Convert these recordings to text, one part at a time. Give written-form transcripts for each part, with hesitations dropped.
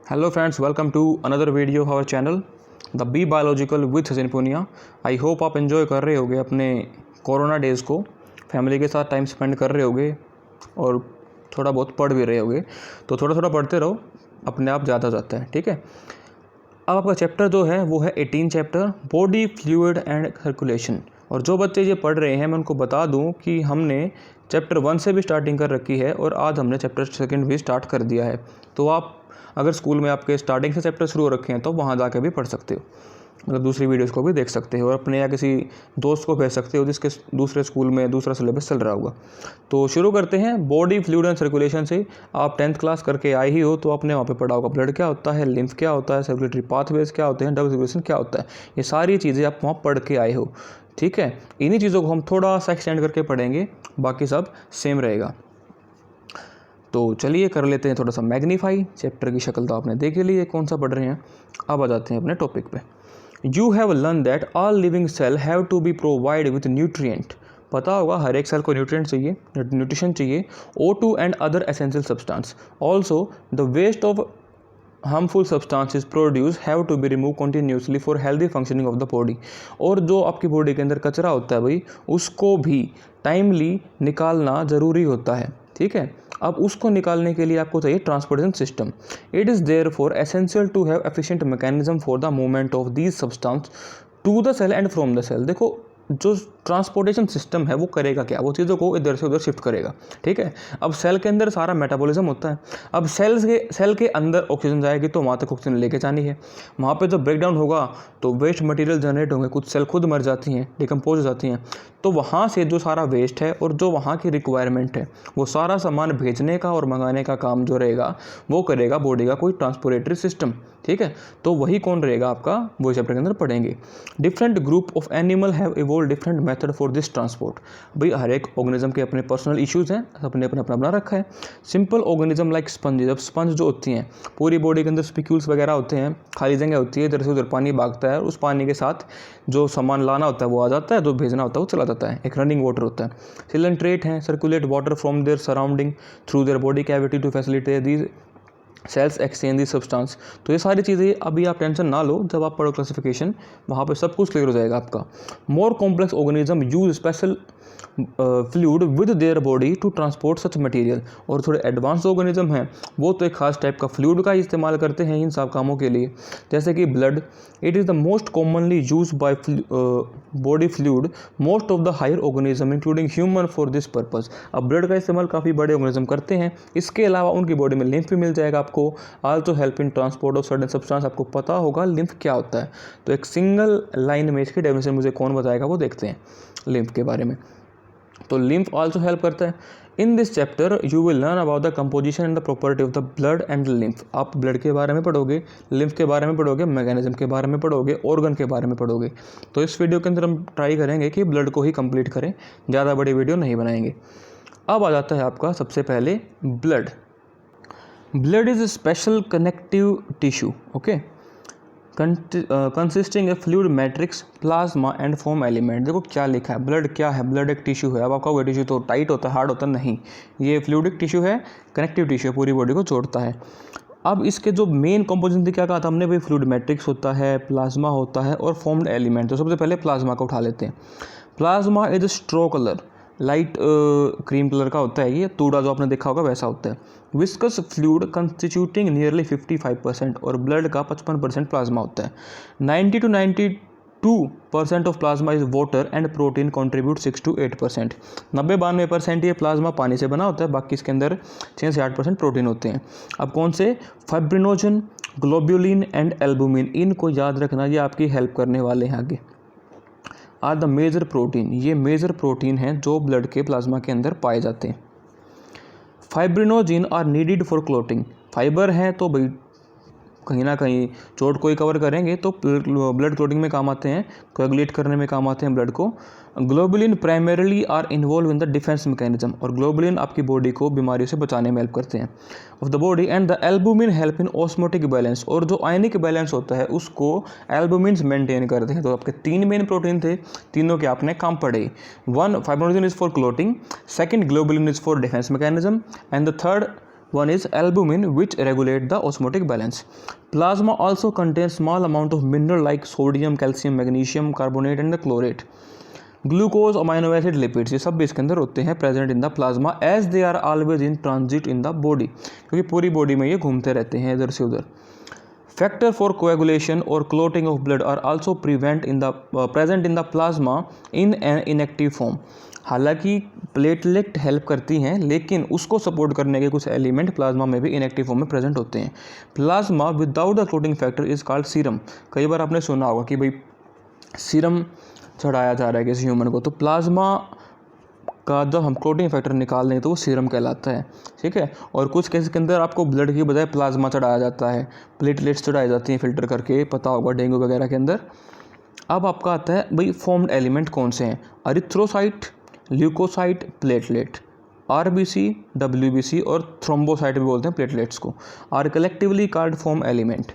Hello friends, welcome to another video of our channel, The Be Biological with Sachin Poonia. I hope आप enjoy कर रहे होगे अपने corona days को, फैमिली के साथ टाइम स्पेंड कर रहे होगे और थोड़ा बहुत पढ़ भी रहे होगे। तो थोड़ा थोड़ा पढ़ते रहो, अपने आप ज़्यादा जाता है, ठीक है। अब आपका चैप्टर जो है वो है 18 chapter body fluid and circulation. और जो बच्चे ये पढ़ रहे हैं मैं उनको बता दूं कि हमने चैप्टर 1 से भी स्टार्टिंग कर रखी है और आज हमने चैप्टर 2 भी स्टार्ट कर दिया है। तो आप अगर स्कूल में आपके स्टार्टिंग से चैप्टर शुरू हो रखे हैं तो वहाँ जाके भी पढ़ सकते हो, मतलब दूसरी वीडियोस को भी देख सकते हो और अपने या किसी दोस्त को भेज सकते हो जिसके दूसरे स्कूल में दूसरा सिलेबस चल रहा होगा। तो शुरू करते हैं बॉडी फ्लूइड एंड सर्कुलेशन से। आप 10th क्लास करके आए ही हो तो आपने वहाँ पे पढ़ा होगा ब्लड क्या होता है, लिम्फ क्या होता है, सर्कुलेटरी पाथवेज क्या होते हैं, ड्रग सर्कुलेशन क्या होता है। ये सारी चीज़ें आप वहाँ पढ़ के आए हो, ठीक है। इन्हीं चीज़ों को हम थोड़ा सा एक्सटेंड करके पढ़ेंगे, बाकी सब सेम रहेगा। तो चलिए कर लेते हैं थोड़ा सा मैग्नीफाई। चैप्टर की शक्ल तो आपने देख ली है कौन सा पढ़ रहे हैं। अब आ जाते हैं अपने टॉपिक पे। You have learn that all living cell have to be provide with nutrient. पता होगा हर एक सेल को न्यूट्रिएंट चाहिए, न्यूट्रिशन चाहिए, O2 and other essential substance. Also the waste of harmful substances produce have to be remove continuously for healthy functioning of the body. और जो आपकी body के अंदर कचरा होता है भाई, उसको भी टाइमली निकालना ज़रूरी होता है, ठीक है। अब उसको निकालने के लिए आपको चाहिए transportation system. It is therefore essential to have efficient mechanism for the movement of these substance to the cell and from the cell. देखो जो ट्रांसपोर्टेशन सिस्टम है वो करेगा क्या, वो चीज़ों को इधर से उधर शिफ्ट करेगा, ठीक है। अब सेल के अंदर सारा मेटाबॉलिज्म होता है। अब सेल के अंदर ऑक्सीजन जाएगी तो वहाँ तक ऑक्सीजन लेके जानी है। वहाँ पे जब ब्रेकडाउन होगा तो वेस्ट मटेरियल जनरेट होंगे, कुछ सेल खुद मर जाती हैं, डिकम्पोज हो जाती हैं। तो वहाँ से जो सारा वेस्ट है और जो वहाँ की रिक्वायरमेंट है वो सारा सामान भेजने का और मंगाने का काम जो रहेगा वो करेगा बॉडी का कोई ट्रांसपोर्टेटरी सिस्टम, ठीक है। तो वही कौन रहेगा आपका, वो चैप्टर के अंदर पढ़ेंगे। Different group of animal have evolve different method for this transport. भाई हर एक ऑर्गेनिज्म के अपने पर्सनल इश्यूज़ हैं, अपने अपना बना रखा है। सिंपल ऑर्गेनिज्म लाइक स्पंज, जब स्पंज जो होती हैं पूरी बॉडी के अंदर स्पिक्यूल्स वगैरह होते हैं, खाली जगह होती है, इधर से उधर पानी भागता है, उस पानी के साथ जो सामान लाना होता है वो आ जाता है, जो भेजना होता है वो चला जाता है, एक रनिंग वाटर होता है। सिलेंट्रेट हैं, circulate water from their surrounding through their body cavity to facilitate these cells exchange the substance. तो ये सारी चीज़ें अभी आप टेंशन ना लो, जब आप पढ़ो क्लासिफिकेशन वहाँ पे सब कुछ क्लियर हो जाएगा आपका। More complex organism use special fluid with their body to transport such material. और थोड़े एडवांस ऑर्गेनिज्म हैं वो तो एक खास टाइप का फ्लूइड का इस्तेमाल करते हैं इन सब कामों के लिए, जैसे कि blood. It is the most commonly use by body fluid most of the higher organism including human for this purpose. अब ब्लड का इस्तेमाल काफ़ी बड़े ऑर्गेनिज्म करते हैं, इसके अलावा उनकी बॉडी में लिम्फ भी मिल जाएगा आपको। Also help in transport of certain substance. आपको पता होगा लिम्फ क्या होता है, तो एक सिंगल लाइन में इसकी डेफिनेशन मुझे कौन बताएगा वो देखते हैं लिम्फ के बारे में। तो लिम्फ आल्सो हेल्प करता है। In this chapter you will learn about the composition and the property of the blood and the lymph. आप ब्लड के बारे में पढ़ोगे, लिम्फ के बारे में पढ़ोगे, मैकेनिज्म के बारे में पढ़ोगे, ऑर्गन के बारे में पढ़ोगे। तो इस वीडियो के अंदर हम ट्राई करेंगे कि ब्लड को ही कंप्लीट करें, ज़्यादा बड़ी वीडियो नहीं बनाएंगे। अब आ जाता है आपका सबसे पहले blood. Blood is a special connective tissue, okay, consisting of fluid matrix, plasma and foam element। देखो क्या लिखा है, ब्लड क्या है, ब्लड एक टिश्यू है। अब आपका वो टिश्यू तो टाइट होता है, हार्ड होता है, नहीं, ये फ्लूइडिक टिश्यू है, कनेक्टिव टिश्यू, पूरी बॉडी को जोड़ता है। अब इसके जो मेन कंपोजिशन थी क्या कहा था हमने भाई, फ्लूइड मैट्रिक्स होता है, प्लाज्मा होता है और फॉर्म्ड एलिमेंट। तो सबसे पहले प्लाज्मा को उठा लेते हैं। Plasma is straw colour, light cream colour का होता है ये, तूड़ा जो आपने देखा होगा वैसा होता है। विस्कस फ्लूइड कंस्टिट्यूटिंग नियरली 55% और ब्लड का 55% प्लाज्मा होता है। 90 to 92% of plasma is water and protein contribute 6 to 8%। 90-92% ये प्लाज्मा पानी से बना होता है, बाकी इसके अंदर 6 से 8% प्रोटीन होते हैं। अब कौन से, फाइब्रिनोजन, ग्लोब्यूलिन एंड एल्बुमिन, इनको याद रखना, ये आपकी हेल्प करने वाले हैं आगे। आर द मेजर प्रोटीन, ये मेजर प्रोटीन हैं जो ब्लड के प्लाज्मा के अंदर पाए जाते हैं। Fibrinogen are needed for clotting, fibre हैं तो भाई कहीं ना कहीं चोट को ही कवर करेंगे, तो ब्लड क्लोटिंग में काम आते हैं, कोएगुलेट करने में काम आते हैं ब्लड को। Globulin primarily are involve in the defence mechanism, और ग्लोबुलिन आपकी बॉडी को बीमारियों से बचाने में हेल्प करते हैं of the body. And the albumin help in osmotic balance, और जो आयनिक बैलेंस होता है उसको एल्बुमिन्स मेंटेन करते हैं। तो आपके 3 मेन प्रोटीन थे, तीनों के आपने काम पढ़े। 1 fibrinogen is for clotting, 2 globulin is for defence mechanism, and the 3 One is albumin, which regulate the osmotic balance. Plasma also contains small amount of mineral like sodium, calcium, magnesium, carbonate and the chlorate. Glucose, amino acid, lipids, ये सब भी इसके अंदर होते हैं present in the plasma as they are always in transit in the body, क्योंकि पूरी body में ये घूमते रहते हैं इधर से उधर. फैक्टर फॉर कोएगुलेशन और clotting of blood are also present in the plasma in an inactive form. हालांकि प्लेटलेट हेल्प करती हैं, लेकिन उसको सपोर्ट करने के कुछ एलिमेंट प्लाज्मा में भी इनएक्टिव फॉर्म में प्रेजेंट होते हैं. Plasma without the clotting factor is called serum. कई बार आपने सुना होगा कि भाई सीरम चढ़ाया जा रहा है किसी ह्यूमन को, तो प्लाज्मा का जब हम क्लोटिंग फैक्टर निकाल दें तो वो सीरम कहलाता है. ठीक है. और कुछ केस के अंदर आपको ब्लड की बजाय प्लाज्मा चढ़ाया जाता है, प्लेटलेट्स चढ़ाई जाती हैं फिल्टर करके, पता होगा डेंगू वगैरह के अंदर. अब आपका आता है भाई फॉर्म्ड एलिमेंट कौन से हैं. Erythrocyte, leucocyte, platelet. RBC, WBC और थ्रोम्बोसाइट भी बोलते हैं प्लेटलेट्स को. Are collectively called form element.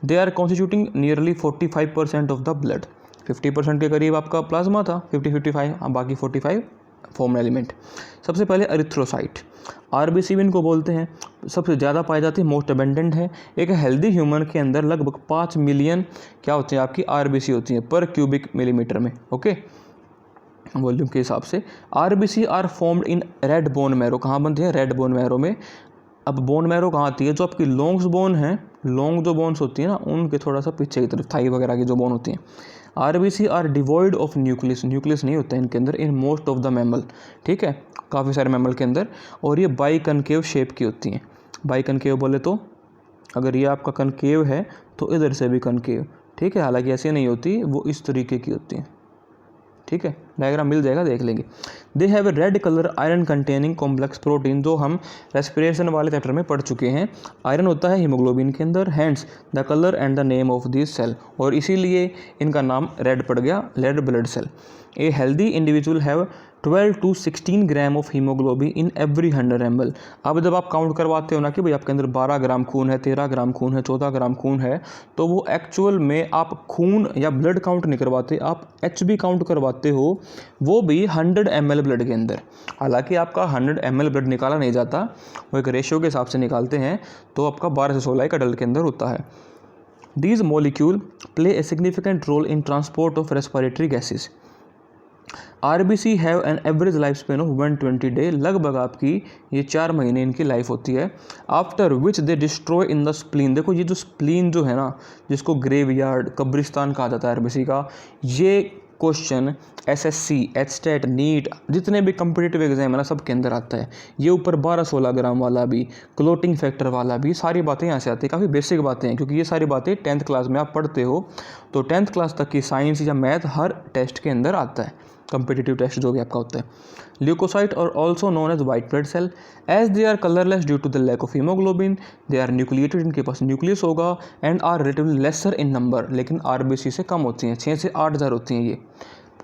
They are constituting nearly 45% of the blood. 50% के करीब आपका प्लाज्मा था, 50-55, बाकी 45 फॉर्म एलिमेंट. सबसे पहले अरिथ्रोसाइट, आरबीसी भी इनको बोलते हैं, सबसे ज़्यादा पाई जाती है, मोस्ट अबेंडेंट है. एक हेल्दी ह्यूमन के अंदर लगभग 5 मिलियन क्या होती हैं आपकी आरबीसी होती हैं पर क्यूबिक मिलीमीटर में. ओके, वॉल्यूम के हिसाब से. RBC are formed in red bone marrow. कहाँ बनती है? रेड बोन मैरो में. अब बोन मैरो कहाँ आती है? जो आपकी लॉन्ग्स बोन है, लॉन्ग जो बोन्स होती है ना, उनके थोड़ा सा पीछे की तरफ, थाई वगैरह की जो बोन होती हैं. RBC are devoid of nucleus. Nucleus नहीं होता है इनके अंदर in most of the mammal. ठीक है, काफ़ी सारे मैमल के अंदर. और ये बाई कनकेव शेप की होती हैं. बाई कनकेव बोले तो अगर ये आपका कनकेव है तो इधर से भी कनकेव. ठीक है, हालांकि ऐसे नहीं होती, वो इस तरीके की होती हैं. ठीक है, डायग्राम मिल जाएगा, देख लेंगे. They have a red colour iron containing complex protein, जो हम रेस्पिरेशन वाले चैप्टर में पढ़ चुके हैं. आयरन होता है हीमोग्लोबिन के अंदर. Hence the colour and the name of this cell, और इसीलिए इनका नाम रेड पड़ गया, red blood cell. A healthy individual have 12 to 16 gram of haemoglobin in every 100 ml. अब जब आप काउंट करवाते हो ना कि भाई आपके अंदर 12 ग्राम खून है, 13 ग्राम खून है, 14 ग्राम खून है, तो वो एक्चुअल में आप खून या ब्लड काउंट नहीं करवाते, आप HB काउंट करवाते हो, वो भी 100 ml ब्लड के अंदर. हालांकि आपका 100 ml ब्लड निकाला नहीं जाता, वो एक रेशियो के हिसाब से निकालते हैं, तो आपका 12 से 16 एक अडल्ट के अंदर होता है. These molecule play a significant role in transport of respiratory gases. RBC have an average life span of 120 day. लगभग आपकी ये 4 महीने इनकी लाइफ होती है. After which they destroy in the spleen. देखो ये जो स्प्लीन जो है ना, जिसको ग्रेवयार्ड, कब्रिस्तान कहा जाता है आरबीसी का, ये क्वेश्चन एसएससी, एचटेट, नीट, जितने भी कम्पिटिटिव एग्जाम है ना, सब के अंदर आता है. ये ऊपर 12-16 ग्राम वाला भी, क्लोटिंग फैक्टर वाला भी, सारी बातें यहाँ से आती है. काफ़ी बेसिक बातें हैं, क्योंकि ये सारी बातें 10th क्लास में आप पढ़ते हो, तो 10th क्लास तक की साइंस या मैथ हर टेस्ट के अंदर आता है, कंपिटिटिव टेस्ट जो भी आपका होता है. ल्यूकोसाइट और also known as white blood cell. As they are colourless due to the lack of haemoglobin, they are nucleated, इनके पास न्यूक्लियस होगा, and are relatively lesser in number. लेकिन आरबीसी से कम होती हैं, 6 से 8 हज़ार होती हैं. ये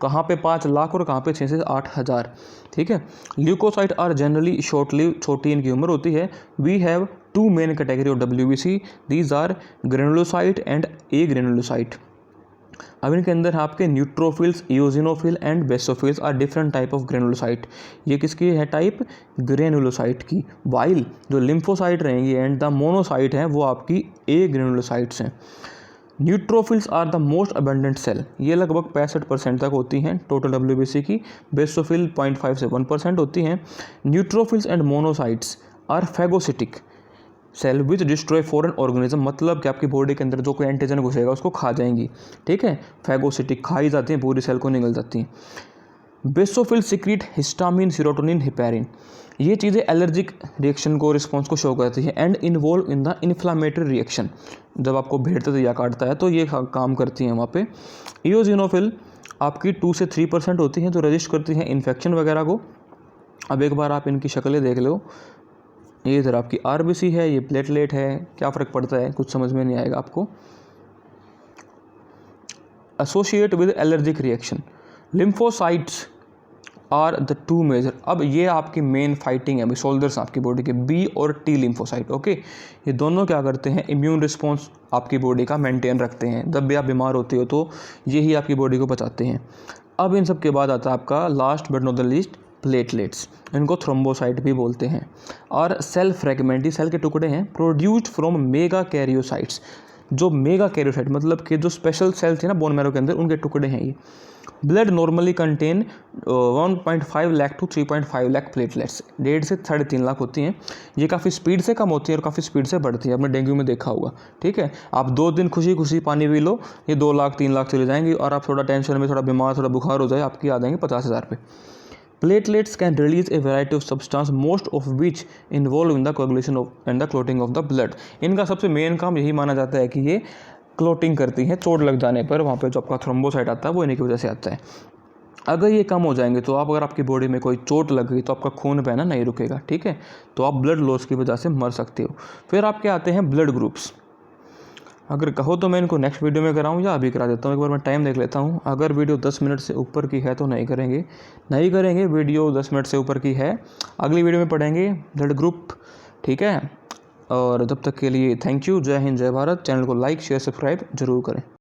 कहाँ पे 5 लाख और कहाँ पे 6 से 8 हज़ार. ठीक है. Leukocyte are generally short live, छोटी इनकी उम्र होती है. We have 2 main category of WBC. These are granulocyte and agranulocyte. अब इनके अंदर आपके neutrophils, eosinophil and basophils are different type of granulocyte. ये किसकी है टाइप? ग्रेनुलोसाइट की. वाइल जो लिम्फोसाइट रहेंगी एंड द मोनोसाइट हैं वो आपकी ए ग्रेनुलोसाइट्स हैं. Neutrophils are the most abundant cell. ये लगभग 65% तक होती हैं टोटल WBC की. बेसोफिल 0.5 से 1% होती हैं. Neutrophils and monocytes are phagocytic cell which destroy foreign organism. मतलब कि आपकी बॉडी के अंदर जो कोई एंटीजन घुसेगा उसको खा जाएंगी. ठीक है, फैगोसिटिक, खाई जाती हैं, पूरी सेल को निगल जाती हैं. Basophil secrete histamine, serotonin, heparin. ये चीज़ें एलर्जिक रिएक्शन को, रिस्पॉन्स को शो करती हैं and involve in the inflammatory reaction. जब आपको भेड़ता या काटता है तो ये काम करती हैं वहाँ पे. इओजिनोफिल आपकी 2 से 3% होती हैं, जो रजिस्ट करती हैं इन्फेक्शन वगैरह को. अब एक बार आप इनकी शक्लें देख लो. ये इधर आपकी आरबीसी है, ये प्लेटलेट है, क्या फ़र्क पड़ता है कुछ समझ में नहीं आएगा आपको. Associate with allergic reaction. Lymphocytes are the 2 major. अब ये आपकी मेन फाइटिंग है, सोल्जर्स आपकी बॉडी के, बी और टी लिम्फोसाइट. ओके, ये दोनों क्या करते हैं? इम्यून रिस्पॉन्स आपकी बॉडी का मेंटेन रखते हैं. जब भी आप बीमार होते हो तो यही आपकी बॉडी को बचाते हैं. अब इन सब के बाद आता है आपका last but not the least platelets, इनको थ्रोम्बोसाइट भी बोलते हैं। और सेल फ्रेगमेंट, ये सेल के टुकड़े हैं प्रोड्यूस्ड फ्रॉम मेगा कैरियोसाइट्स, जो मेगा कैरियोसाइट मतलब कि जो स्पेशल सेल्स हैं ना बोन मैरो के अंदर, उनके टुकड़े हैं ये। Blood normally contain 1.5 lakh to 3.5 lakh platelets, 1.5 से 3.5 लाख होती हैं। ये काफ़ी स्पीड से कम होती है और काफ़ी स्पीड से बढ़ती है, आपने डेंगू में देखा होगा। ठीक है, आप 2 दिन खुशी खुशी पानी पी लो, ये 2 लाख 3 लाख चले जाएंगी, और आप थोड़ा टेंशन में, थोड़ा बीमार, थोड़ा बुखार हो जाए, आपकी आ जाएंगे 50,000 पे। Platelets can release a variety of substance, most of which involve in the coagulation of and the clotting of the blood. इनका सबसे मेन काम यही माना जाता है कि ये क्लोटिंग करती हैं, चोट लग जाने पर वहाँ पे जो आपका थ्रोम्बोसाइट आता है वो इन्हीं की वजह से आता है। अगर ये कम हो जाएंगे तो अगर आपकी बॉडी में कोई चोट लग गई तो आपका खून बहना नहीं रुकेगा, ठीक है, तो आप ब्लड लॉस की वजह से मर सकते हो। फिर आपके आते हैं ब्लड ग्रुप्स। अगर कहो तो मैं इनको नेक्स्ट वीडियो में कराऊं या अभी करा देता हूं, एक बार मैं टाइम देख लेता हूं। अगर वीडियो 10 मिनट से ऊपर की है तो नहीं करेंगे, वीडियो 10 मिनट से ऊपर की है, अगली वीडियो में पढ़ेंगे ब्लड ग्रुप, ठीक है। और जब तक के लिए थैंक यू, जय हिंद, जय भारत। चैनल को लाइक, शेयर, सब्सक्राइब जरूर करें।